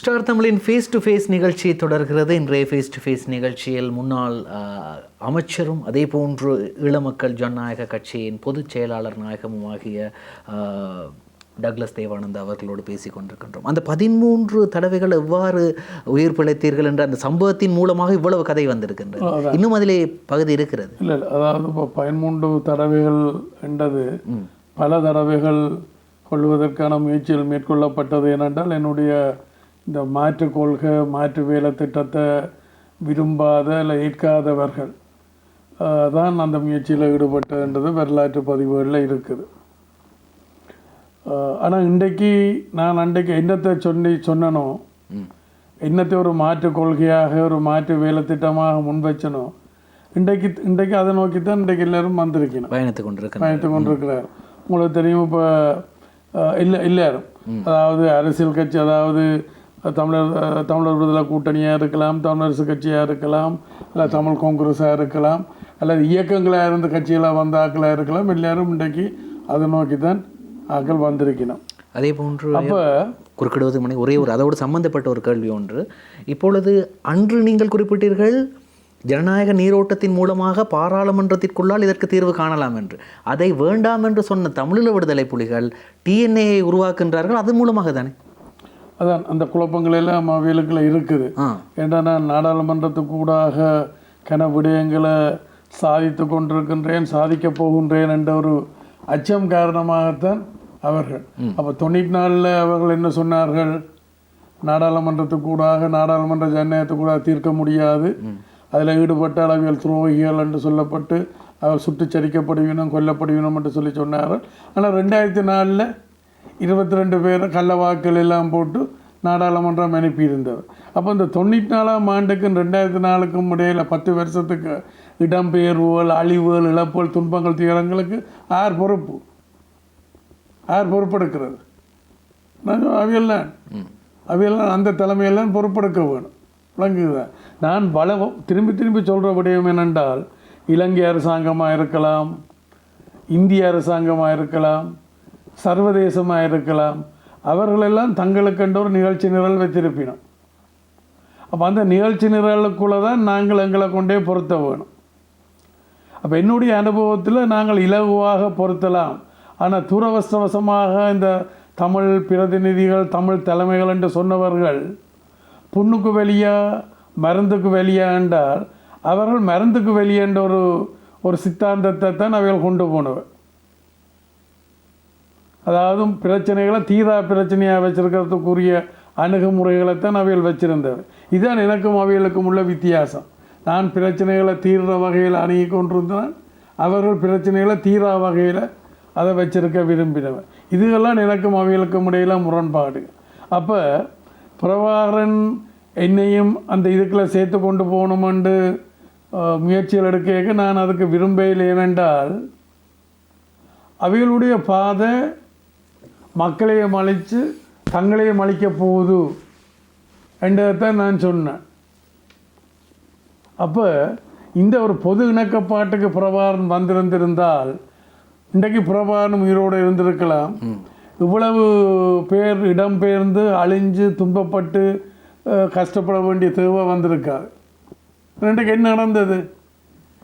Star தமிழின் face to face நிகழ்ச்சி தொடர்கிறது. இன்றைய ஃபேஸ் டு ஃபேஸ் நிகழ்ச்சியில் முன்னாள் அமைச்சரும் அதே போன்று ஈழமக்கள் ஜனநாயக கட்சியின் பொதுச் செயலாளர் நாயகமும் ஆகிய டக்ளஸ் தேவானந்தா அவர்களோடு பேசிக் கொண்டிருக்கின்றோம். அந்த 13 தடவைகள் எவ்வாறு உயிர் பிழைத்தீர்கள் என்ற அந்த சம்பவத்தின் மூலமாக இவ்வளவு கதை வந்திருக்கின்றது. இன்னும் அதிலே பகுதி இருக்கிறது. இல்லை, அதாவது இப்போ 13 தடவைகள் என்றது பல தடவைகள் கொள்வதற்கான முயற்சிகள் மேற்கொள்ளப்பட்டது. ஏனென்றால் என்னுடைய இந்த மாற்று கொள்கை மாற்று வேலை திட்டத்தை விரும்பாத இல்லை ஏற்காதவர்கள் தான் அந்த முயற்சியில் ஈடுபட்டதுன்றது வரலாற்று பதிவுகளில் இருக்குது. ஆனால் இன்றைக்கு நான் அன்றைக்கு என்னத்தை சொன்னனோ என்னத்தை ஒரு மாற்று கொள்கையாக ஒரு மாற்று வேலை திட்டமாக முன்வைச்சனோ இன்றைக்கு அதை நோக்கி தான் இன்றைக்கு எல்லோரும் வந்திருக்கணும், பயணித்து கொண்டிருக்கிறார். உங்களுக்கு தெரியும், இப்போ எல்லாரும் அதாவது அரசியல் கட்சி, அதாவது தமிழர் விடுதலை கூட்டணியாக இருக்கலாம், தமிழரசு கட்சியாக இருக்கலாம், இல்லை தமிழ் காங்கிரஸாக இருக்கலாம், அல்லது இயக்கங்களாக இருந்த கட்சிகளாக வந்த ஆக்களாக இருக்கலாம், எல்லாரும் இன்றைக்கு அதை நோக்கி தான் ஆக்கள் வந்திருக்கணும். அதே போன்று அப்போ குறுக்கிடுவது மணி ஒரே ஒரு அதோடு சம்பந்தப்பட்ட ஒரு கேள்வி ஒன்று. இப்பொழுது அன்று நீங்கள் குறிப்பிட்டீர்கள் ஜனநாயக நீரோட்டத்தின் மூலமாக பாராளுமன்றத்திற்குள்ளால் இதற்கு தீர்வு காணலாம் என்று. அதை வேண்டாம் என்று சொன்ன தமிழீழ விடுதலை புலிகள் டிஎன்ஏயை உருவாக்குகின்றார்கள். அது மூலமாக தானே அதான் அந்த குழப்பங்கள் எல்லாம் அவைகளுக்குள்ள இருக்குது. ஏன்னா நான் நாடாளுமன்றத்துக்கூடாக கன விடயங்களை சாதித்து கொண்டிருக்கின்றேன், சாதிக்கப் போகின்றேன் என்ற ஒரு அச்சம் காரணமாகத்தான் அவர்கள். அப்போ 94 அவர்கள் என்ன சொன்னார்கள், நாடாளுமன்றத்துக்கூடாக நாடாளுமன்ற ஜனநாயகத்துக்கூடாக தீர்க்க முடியாது, அதில் ஈடுபட்ட அளவியல் துரோகிகள் என்று சொல்லப்பட்டு அவர் சுட்டுச்சரிக்கப்படுவினும் கொல்லப்படுவினும் என்று சொல்லி சொன்னார்கள். ஆனால் 2004 22 பேர் கள்ள வாக்கள் எல்லாம் போட்டு நாடாளுமன்றம் அனுப்பியிருந்தவர். அப்போ இந்த 94ஆம் ஆண்டுக்கும் 2004க்கும் இடையில் 10 வருஷத்துக்கு இடம்பெயர்வுகள், அழிவுகள், இழப்புகள், துன்பங்கள், துயரங்களுக்கு யார் பொறுப்பு? யார் பொறுப்பெடுக்கிறது? அவையெல்லாம் அந்த தலைமையெல்லாம் பொறுப்பெடுக்க வேணும். விளங்குதான். நான் திரும்பி சொல்கிற விடயம் என்னென்றால், இலங்கை அரசாங்கமாக இருக்கலாம், இந்திய அரசாங்கமாக இருக்கலாம், சர்வதேசமாக இருக்கலாம், அவர்களெல்லாம் தங்களுக்கென்ற ஒரு நிகழ்ச்சி நிரல் வைத்திருப்பினோம். அப்போ அந்த நிகழ்ச்சி நிரலுக்குள்ளே தான் நாங்கள் எங்களை கொண்டே பொருத்த வேணும். அப்போ என்னுடைய அனுபவத்தில் நாங்கள் இலகுவாக பொருத்தலாம். ஆனால் துரவசவசமாக இந்த தமிழ் பிரதிநிதிகள், தமிழ் தலைமைகள் என்று சொன்னவர்கள் புண்ணுக்கு வெளியா மருந்துக்கு வெளியா என்றால் அவர்கள் மருந்துக்கு வெளியேன்ற ஒரு சித்தாந்தத்தை தான் அவைகள் கொண்டு போனவர். அதாவது பிரச்சனைகளை தீரா பிரச்சனையாக வச்சிருக்கிறதுக்குரிய அணுகுமுறைகளைத்தான் அவைகள் வச்சிருந்தவர். இதுதான் எனக்கும் அவைகளுக்கும் உள்ள வித்தியாசம். நான் பிரச்சனைகளை தீர்ற வகையில் அணுகி கொண்டிருந்தேன், அவர்கள் பிரச்சனைகளை தீரா வகையில் அதை வச்சிருக்க விரும்பினவர். இதுகெல்லாம் எனக்கும் அவைகளுக்கும் இடையில முரண்பாடு. அப்போ பிரபாகரன் என்னையும் அந்த இதுக்குள்ளே சேர்த்து கொண்டு போகணுமென்று முயற்சிகள் எடுக்க நான் அதுக்கு விரும்பவில்லை. ஏனென்றால் அவைகளுடைய பாதை மக்களையும் அழித்து தங்களையும் அழிக்க போகுது என்றதைத்தான் நான் சொன்னேன். அப்போ இந்த ஒரு பொது இணக்கப்பாட்டுக்கு பிரபாகரன் வந்திருந்திருந்தால் இன்றைக்கு பிரபாகரன் உயிரோடு இருந்திருக்கலாம். இவ்வளவு பேர் இடம்பெயர்ந்து அழிஞ்சு துன்பப்பட்டு கஷ்டப்பட வேண்டிய தேவை வந்திருக்காது. இன்றைக்கு என்ன நடந்தது?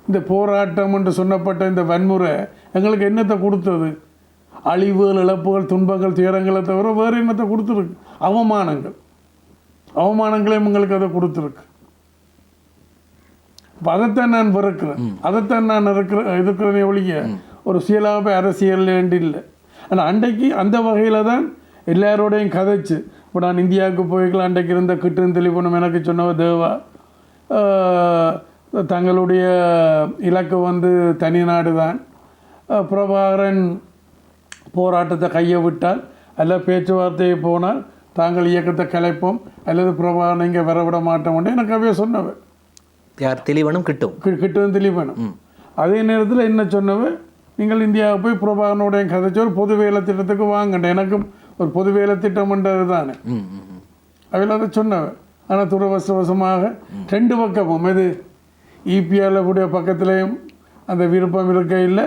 இந்த போராட்டம் என்று சொன்னப்பட்ட இந்த வன்முறை எங்களுக்கு என்னத்தை கொடுத்தது? அழிவுகள், இழப்புகள், துன்பங்கள், துயரங்களை தவிர வேறு என்னத்தை கொடுத்துருக்கு? அவமானங்களையும் எங்களுக்கு அதை கொடுத்துருக்கு. இப்போ அதைத்தான் நான் வெறுக்கிறேன், அதைத்தான் நான் எதிர்க்கிறேனே ஒழிய ஒரு சுயலாப அரசியல் வேண்டி இல்லை. ஆனால் அன்றைக்கு அந்த வகையில் தான் எல்லாரோடையும் கதைச்சு. இப்போ நான் இந்தியாவுக்கு போய்க்கலாம், அன்றைக்கு இருந்த கிட்டுன்னு தெளிவுணும் எனக்கு சொன்னவர் தேவா, தங்களுடைய இலக்கு தனிநாடு தான். பிரபாகரன் போராட்டத்தை கையை விட்டால் அல்லது பேச்சுவார்த்தையை போனால் தாங்கள் இயக்கத்தை கலைப்போம் அல்லது பிரபாகரன் இங்கே வரவிட மாட்டோம் எனக்கு அவையே சொன்னவர். யார்? தெளிவனும் கிட்டும் தெளிவனும். அதே நேரத்தில் என்ன சொன்னவர், நீங்கள் இந்தியாவுக்கு போய் பிரபாகரனுடைய கதைச்சு ஒரு பொது வேலை திட்டத்துக்கு வாங்கண்ட, எனக்கும் ஒரு பொது வேலை திட்டம்ன்றது தானே அவையில் அதை சொன்னவர். ஆனால் துரவசவசமாக 2 பக்கமும் இது இபிஆரில் கூடிய பக்கத்துலேயும் அந்த விருப்பம் இருக்க இல்லை,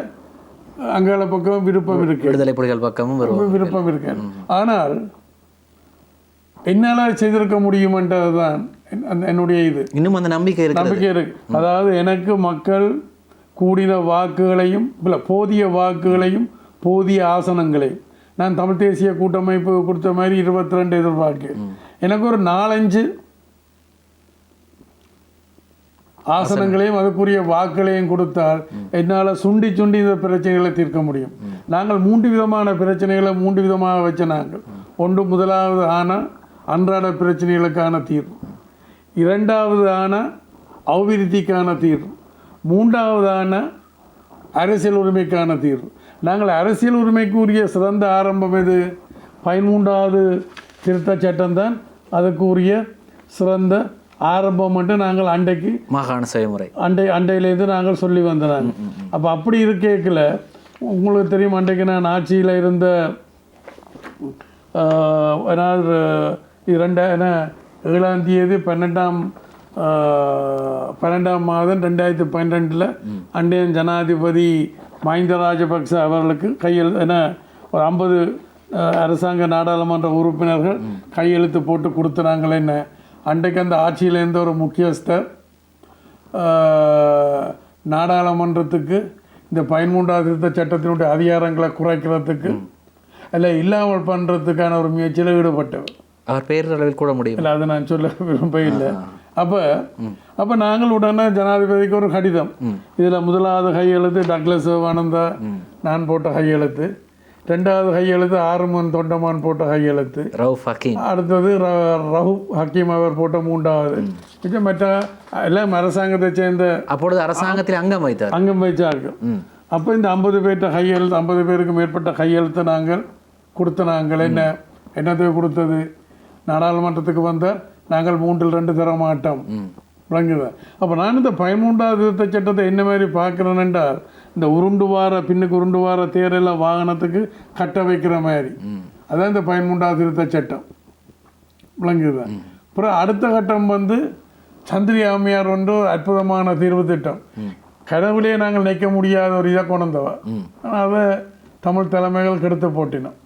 அங்கால பக்கம் விருப்பம் இருக்கு, விடுதலை புலிகள் பக்கமும் விருப்பம் இருக்கு. ஆனால் என்னால் செய்திருக்க முடியுமென்றது தான் என்னுடைய இது. இன்னும் அந்த நம்பிக்கை இருக்கு. அதாவது எனக்கு மக்கள் கூடின வாக்குகளையும் இல்லை போதிய வாக்குகளையும் போதிய ஆசனங்களையும் நான் தமிழ் தேசிய கூட்டமைப்பு கொடுத்த மாதிரி 22 எதிர்பார்க்கிறேன். எனக்கு ஒரு 4-5 ஆசனங்களையும் அதுக்குரிய வாக்குகளையும் கொடுத்தால் என்னால் சுண்டி இந்த பிரச்சனைகளை தீர்க்க முடியும். நாங்கள் 3 விதமான பிரச்சனைகளை 3 விதமாக வச்ச நாங்கள். ஒன்று முதலாவது அன்றாட பிரச்சனைகளுக்கான தீர்வு, இரண்டாவது அபிவிருத்திக்கான தீர்வு, மூன்றாவது அரசியல் உரிமைக்கான தீர்வு. நாங்கள் அரசியல் உரிமைக்குரிய சிறந்த ஆரம்பம் எது? 13வது திருத்த சட்டம் தான் அதுக்குரிய சிறந்த ஆரம்பம் மட்டும் நாங்கள் அண்டைக்கு மாகாண செயல்முறை அண்டையிலேருந்து நாங்கள் சொல்லி வந்தனாங்க. அப்போ அப்படி இருக்கேக்கில் உங்களுக்கு தெரியும், அன்றைக்கு நான் ஆட்சியில் இருந்த 7ஆம் தேதி 12ஆம் மாதம் 2012 அண்டைய ஜனாதிபதி மஹிந்த ராஜபக்ச அவர்களுக்கு ஒரு 50 அரசாங்க நாடாளுமன்ற உறுப்பினர்கள் கையெழுத்து போட்டு கொடுத்துனாங்களே. என்ன அன்றைக்கு அந்த ஆட்சியில் இருந்த ஒரு முக்கியஸ்தர் நாடாளுமன்றத்துக்கு இந்த 13வது திருத்த சட்டத்தினுடைய அதிகாரங்களை குறைக்கிறதுக்கு இல்லை இல்லாமல் பண்ணுறதுக்கான ஒரு முயற்சியில் ஈடுபட்டவர். அவர் பேர் அளவில் கூட முடியும் இல்லை, அதை நான் சொல்ல விரும்ப இல்லை. அப்போ நாங்கள் உடனே ஜனாதிபதிக்கு ஒரு கடிதம், இதில் முதலாவது கையெழுத்து டக்ளஸ் சிவானந்தா நான் போட்ட கையெழுத்து, 2வது கையெழுத்து ஆறுமன் தொண்டமான் போட்ட கையெழுத்து, அடுத்தது ரவுப் ஹக்கீம் அவர் போட்ட 3வது, மற்ற எல்லாம் அரசாங்கத்தை சேர்ந்த அப்பொழுது அரசாங்கத்தில் அங்கம் வைச்சார்கள். அப்போ இந்த 50 பேர்கிட்ட கையெழுத்து 50 பேருக்கு மேற்பட்ட கையெழுத்தை நாங்கள் கொடுத்த. நாங்கள் என்னத்தை கொடுத்தது? நாடாளுமன்றத்துக்கு வந்த நாங்கள் 3/2 தர மாட்டோம் விளங்குது. அப்போ நான் இந்த 13வது திருத்த சட்டத்தை என்ன மாதிரி பார்க்குறேன் என்றால், இந்த பின்னுக்கு உருண்டு வார தேரெல்லாம் வாகனத்துக்கு கட்ட வைக்கிற மாதிரி, அதான் இந்த 13வது திருத்த சட்டம் விளங்குது. அப்புறம் அடுத்த கட்டம் சந்திரி அம்மையார் அற்புதமான தீர்வு திட்டம், கனவுலேயே நாங்கள் நிற்க முடியாத ஒரு இதை கொண்டவா, அதை தமிழ் தலைமைகள் கெடுத்து போட்டினோம்.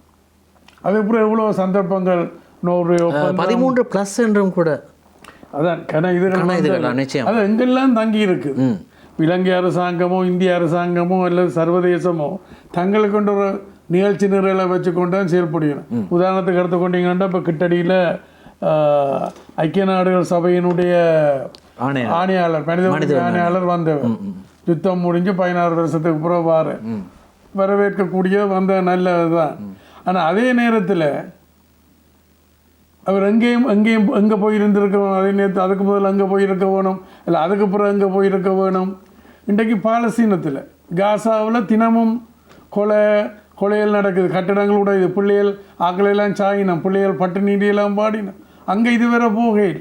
அதுக்கப்புறம் எவ்வளோ சந்தர்ப்பங்கள் 13+ என்றும் கூட அதான் அது எங்கெல்லாம் தங்கி இருக்கு. இலங்கை அரசாங்கமோ இந்திய அரசாங்கமோ அல்லது சர்வதேசமோ தங்களுக்கு கொண்ட ஒரு நிகழ்ச்சி நிரலை வச்சு கொண்டு தான் செயல்படுகிறோம். உதாரணத்துக்கு எடுத்துக்கொண்டீங்கன்னா இப்போ கிட்டடியில் ஐக்கிய நாடுகள் சபையினுடைய ஆணையாளர் மனித ஆணையாளர் வந்தவர், யுத்தம் முடிஞ்சு 16 வருஷத்துக்கு பிறகு வரவேற்கக்கூடிய வந்த நல்லதுதான். ஆனால் அதே நேரத்தில் அவர் எங்கே போயிருந்திருக்கணும், அதே நேரத்தில் அதுக்கு முதல்ல அங்கே போயிருக்க வேணும், இல்லை அதுக்கு பிறகு அங்கே போயிருக்க வேணும். இன்றைக்கு பாலஸ்தீனத்தில் காசாவில் தினமும் கொலைகள் நடக்குது, கட்டடங்களோட இது பிள்ளைகள் ஆக்களையெல்லாம் சாயினோம், பிள்ளைகள் பட்டு நீதியெல்லாம் பாடினோம், அங்கே இது வேற போகையில்.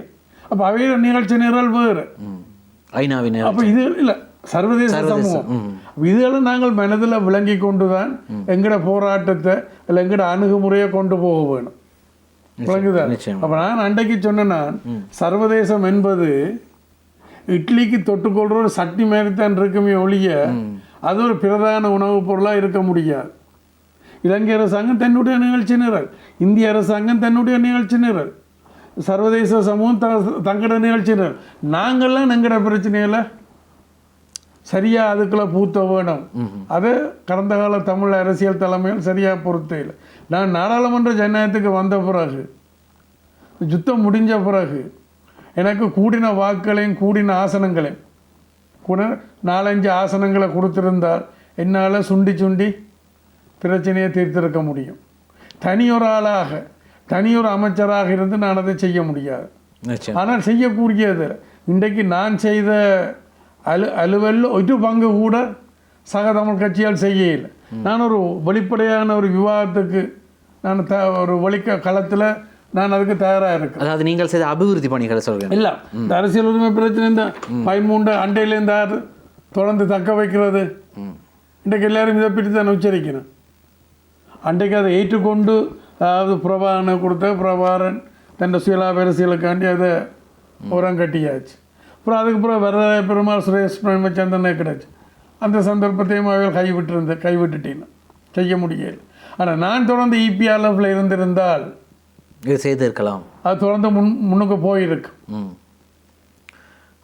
அப்போ அவைய நிகழ்ச்சி நிரல் வேறு அப்போ இது இல்லை சர்வதேச சமூகம். இதெல்லாம் நாங்கள் மனதில் விளங்கி கொண்டு தான் எங்கட போராட்டத்தை இல்லை எங்கட அணுகுமுறையை கொண்டு போக வேணும். விளங்குதான். அப்போ நான் அன்றைக்கு சொன்னேன்னா, சர்வதேசம் என்பது இட்லிக்கு தொட்டுக்கொள்ற ஒரு சட்டி மாதிரி தான் இருக்குமே ஒழிய அது ஒரு பிரதான உணவுப் பொருளாக இருக்க முடியாது. இலங்கை அரசாங்கம் தன்னுடைய நிகழ்ச்சி நிரல், இந்திய அரசாங்கம் தன்னுடைய நிகழ்ச்சி நிரல், சர்வதேச சமூகம் தங்கட நிகழ்ச்சி நிரல். நாங்கள்லாம் எங்கட பிரச்சனையில் சரியாக அதுக்குள்ளே பூத்த வேணும். அது கடந்த கால தமிழ் அரசியல் தலைமையில் சரியாக பொறுத்தே இல்லை. நான் நாடாளுமன்ற ஜனநாயகத்துக்கு வந்த பிறகு, யுத்தம் முடிஞ்ச பிறகு எனக்கு கூடின வாக்குகளையும் கூடின ஆசனங்களையும் கூட 4-5 ஆசனங்களை கொடுத்துருந்தால் என்னால் சுண்டி பிரச்சனையை தீர்த்திருக்க முடியும். தனியொரு ஆளாக தனியொரு அமைச்சராக இருந்து நான் அதை செய்ய முடியாது. ஆனால் செய்யக்கூடியது இன்றைக்கு நான் செய்த அலுவலில் ஒரு பங்கு கூட சக தமிழ் கட்சியால் செய்யலை. நான் ஒரு வெளிப்படையான ஒரு விவாதத்துக்கு நான் ஒரு களத்தில் நான் அதுக்கு தயாராக இருக்கேன். அதாவது நீங்கள் செய்த அபிவிருத்தி பணிகளை சொல்கிறேன். இல்லை, இந்த அரசியல் உரிமை பிரச்சனை இந்த 13 அண்டையிலேருந்து யார் தொடர்ந்து தக்க வைக்கிறது, இன்றைக்கு எல்லாரும் இதை பற்றி தான் உச்சரிக்கணும். அன்றைக்கு அதை ஏற்றுக்கொண்டு, அதாவது பிரபாகரனை கொடுத்த பிரபாகரன் தன் சுயலாப அரசியலுக்காண்டி அதை உரம் கட்டியாச்சு. அப்புறம் அதுக்கப்புறம் வரதாய பெருமாள் சுரேஷ் பிரேமச்சந்திரனே கிடைச்சி அந்த சந்தர்ப்பத்தையும் அவர்கள் கைவிட்டுட்டேன், செய்ய முடியல. ஆனால் நான் தொடர்ந்து இபிஆர்எஃப்ல இருந்திருந்தால் இது செய்திருக்கலாம். அது தொடர்ந்து முன்னுக்கு போயிருக்கு.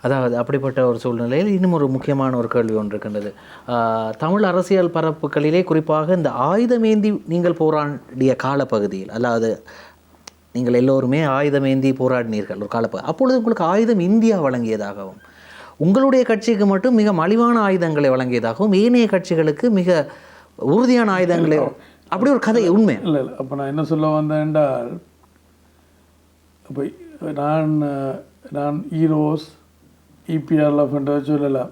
அதாவது அப்படிப்பட்ட ஒரு சூழ்நிலையில் இன்னும் ஒரு முக்கியமான ஒரு கேள்வி ஒன்று இருக்கின்றது. தமிழ் அரசியல் பரப்புகளிலே குறிப்பாக இந்த ஆயுதமேந்தி நீங்கள் போராடிய காலப்பகுதியில், அதாவது நீங்கள் எல்லோருமே ஆயுதமேந்தி போராடினீர்கள் ஒரு காலப்பகுதி. அப்பொழுது உங்களுக்கு ஆயுதம் இந்தியா வழங்கியதாகவும், உங்களுடைய கட்சிக்கு மட்டும் மிக மலிவான ஆயுதங்களை வழங்கியதாகவும், ஏனைய கட்சிகளுக்கு மிக உறுதியான ஆயுதங்களை, அப்படி ஒரு கதை உண்மை இல்லை. அப்போ நான் என்ன சொல்ல வந்தேன் என்றால், இப்போ நான் ஈரோஸ் இபிஆர்எஃப் என்ற சொல்லலாம்.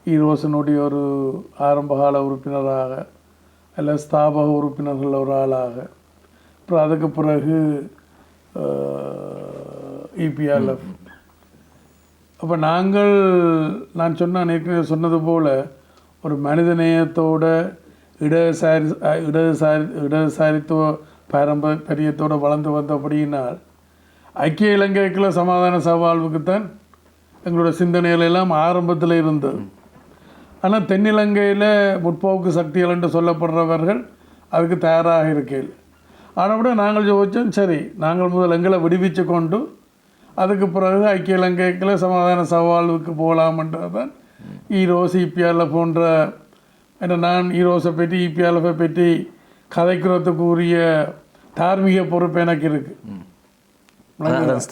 ஈரோஸினுடைய ஒரு ஆரம்பகால உறுப்பினராக அல்ல ஸ்தாபக உறுப்பினர்கள் ஒரு ஆளாக, அப்புறம் அதுக்கு பிறகு இபிஆர்எஃப். அப்போ நான் ஏற்கனவே சொன்னது போல் ஒரு மனித நேயத்தோட இடதுசாரித்துவ பாரம்பரியத்தோடு வளர்ந்து வந்தபடியினால் ஐக்கிய இலங்கைக்குள்ள சமாதான சவால்வுக்குத்தான் எங்களோட சிந்தனைகள் எல்லாம் ஆரம்பத்தில் இருந்தது. ஆனால் தென்னிலங்கையில் முற்போக்கு சக்திகள் என்று சொல்லப்படுறவர்கள் அதுக்கு தயாராக இருக்கையில், ஆனால் கூட நாங்கள் யோசித்தோம், சரி நாங்கள் முதல் எங்களை விடுவிச்சு கொண்டு அதுக்கு பிறகு ஐக்கிய இலங்கைக்குள்ள சமாதான சவால்வுக்கு போகலாம்ன்றது தான் ஈரோஸ் இபிஆர்எஃப் போன்ற, நான் ஈரோஸை பற்றி இபிஆர்எஃப்பை பற்றி கதைக்கிறதுக்கு உரிய தார்மீக பொறுப்பு எனக்கு இருக்குது. அதனுடைய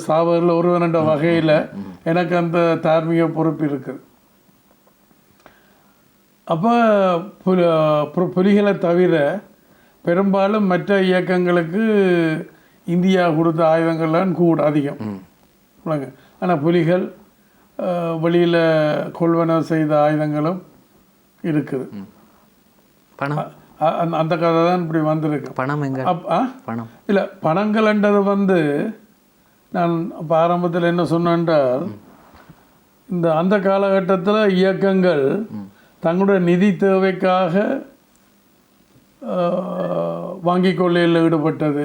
ஸ்தாபகர்கள் ஒருவன் என்ற வகையில் எனக்கு அந்த தார்மீக பொறுப்பு இருக்குது. அப்போ புலிகளை தவிர பெரும்பாலும் மற்ற இயக்கங்களுக்கு இந்தியா கொடுத்த ஆயுதங்கள்லாம் கூட அதிகம். ஆனால் புலிகள் வெளியில் கொள்வனவு செய்த ஆயுதங்களும் இருக்குது. அந்த கதை தான் இப்படி வந்திருக்கு. பணம் பணம் இல்லை, பணங்கள்ன்றது நான் இப்போ ஆரம்பத்தில் என்ன சொன்னேன்றால், அந்த காலகட்டத்தில் இயக்கங்கள் தங்களுடைய நிதி தேவைக்காக வாங்கி கொள்ளையில் ஈடுபட்டது.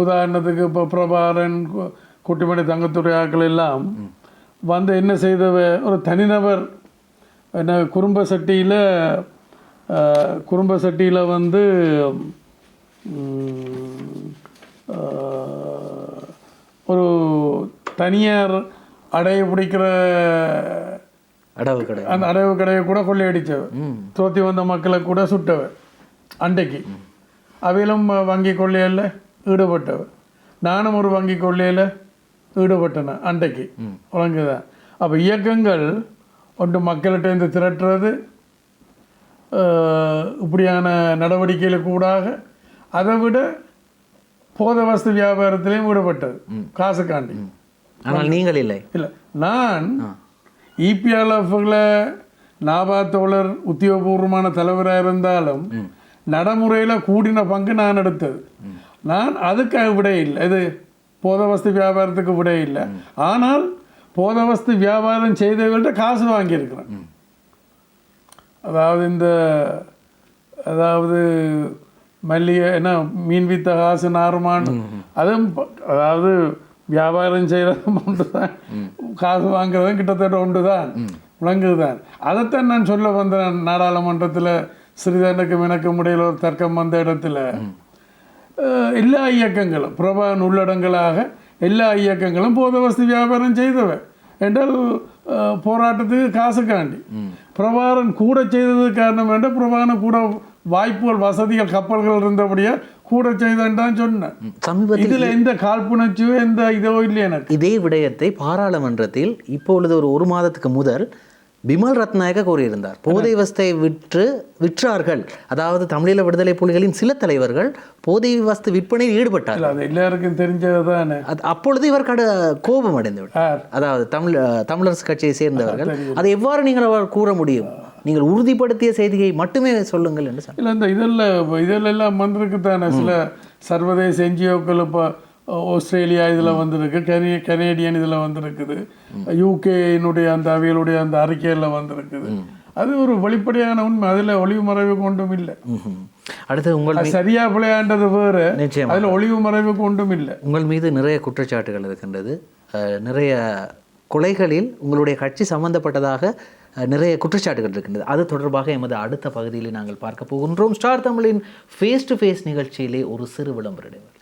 உதாரணத்துக்கு இப்போ பிரபாரன், குட்டிமணி தங்கத்துறை ஆக்கள் எல்லாம் என்ன செய்தவ, ஒரு தனிநபர் என்ன குறும்ப சட்டியில் ஒரு தனியார் அடைய பிடிக்கிற அந்த அடைவு கடையை கூட கொள்ளையடித்தவ, தோத்தி வந்த மக்களை கூட சுட்டவ. அண்டைக்கு அவையிலும் வங்கி கொள்ளையில் ஈடுபட்டவ. நானும் ஒரு வங்கி கொள்ளையில் ஈடுபட்டன அண்டைக்கு. வழங்குதான். அப்போ இயக்கங்கள் ஒன்று மக்கள்கிட்ட திரட்டுறது, இப்படியான நடவடிக்கைகளுக்கு கூடாக, அதை விட போத வஸ்து வியாபாரத்திலையும் ஈடுபட்டது காசுக்காண்டி. ஆனால் நீங்கள் இல்லை. நான் இபிஆர்எஃப்ல நாபா தோழர் உத்தியோகபூர்வமான தலைவராக இருந்தாலும் நடைமுறையில் கூடின பங்கு நான் எடுத்தது. நான் அதுக்காக விட இல்லை, இது போத வஸ்து வியாபாரத்துக்கு விட இல்லை. ஆனால் போத வஸ்து வியாபாரம் செய்தவர்கள்ட்ட காசு வாங்கியிருக்கிறேன். அதாவது மல்லிகை என்ன மீன் வித்த காசு நார்மான், அதுவும் அதாவது வியாபாரம் செய்கிறதும் ஒன்று தான், காசு வாங்குறதும் கிட்டத்தட்ட ஒன்று தான், விளங்குது தான். அதைத்தான் நான் சொல்ல வந்தேன். நாடாளுமன்றத்தில் சிறிதனுக்கும் எனக்கும் இடையில் ஒரு தர்க்கம் வந்த இடத்துல எல்லா இயக்கங்களும் பிரபான் உள்ளடங்களாக எல்லா இயக்கங்களும் போத வஸ்து வியாபாரம் செய்தவை என்றால் போராட்டத்துக்கு காசுக்காண்டி. பிரபாரன் கூட செய்தது காரணம் என்றால் பிரபான கூட வாய்ப்புகள், வசதிகள், கப்பல்கள் இருந்தபடியா கூட செய்தான் சொன்னேன். இதுல எந்த காழ்ப்புணர்ச்சியோ எந்த இதோ இல்லை எனக்கு. இதே விடயத்தை பாராளுமன்றத்தில் இப்பொழுது ஒரு மாதத்துக்கு முதல் பிமல் ரத்நாயக்க கூறியிருந்தார். போதை வஸ்தை விற்றார்கள், அதாவது தமிழீழ விடுதலை புலிகளின் சில தலைவர்கள் போதை வஸ்து விற்பனையில் ஈடுபட்டார். அது எல்லாருக்கும் தெரிஞ்சதுதானே. அப்பொழுது இவர் கோபம் அடைந்து விட்டார். அதாவது தமிழரசு கட்சியை சேர்ந்தவர்கள் அதை எவ்வாறு நீங்கள் கூற முடியும்? நீங்கள் உறுதிப்படுத்திய செய்தியை மட்டுமே சொல்லுங்கள் என்று சொன்னார். இல்லை, இந்த இதெல்லாம் வந்திருக்குத்தானே. சில சர்வதேச என்ஜிஓக்கள் இப்போ ஆஸ்திரேலியா இதில் வந்திருக்கு, கனேடியன் இதில் வந்திருக்குது, யூகேனுடைய அந்த அவைகளுடைய அந்த அறிக்கையில் வந்திருக்குது. அது ஒரு வெளிப்படையான உண்மை, அதில் ஒளிவு மறைவு கொண்டும் இல்லை. அடுத்து உங்கள் சரியா பிள்ளையாண்டது வேறு, அதில் ஒளிவு மறைவு கொண்டும் இல்லை. உங்கள் மீது நிறைய குற்றச்சாட்டுகள் இருக்கின்றது. நிறைய கொலைகளில் உங்களுடைய கட்சி சம்பந்தப்பட்டதாக நிறைய குற்றச்சாட்டுகள் இருக்கின்றது. அது தொடர்பாக எமது அடுத்த பகுதியில் நாங்கள் பார்க்க போகின்றோம். ஸ்டார் தமிழின் ஃபேஸ் டு ஃபேஸ் நிகழ்ச்சியிலே ஒரு சிறு விளம்பர இடைவேளை.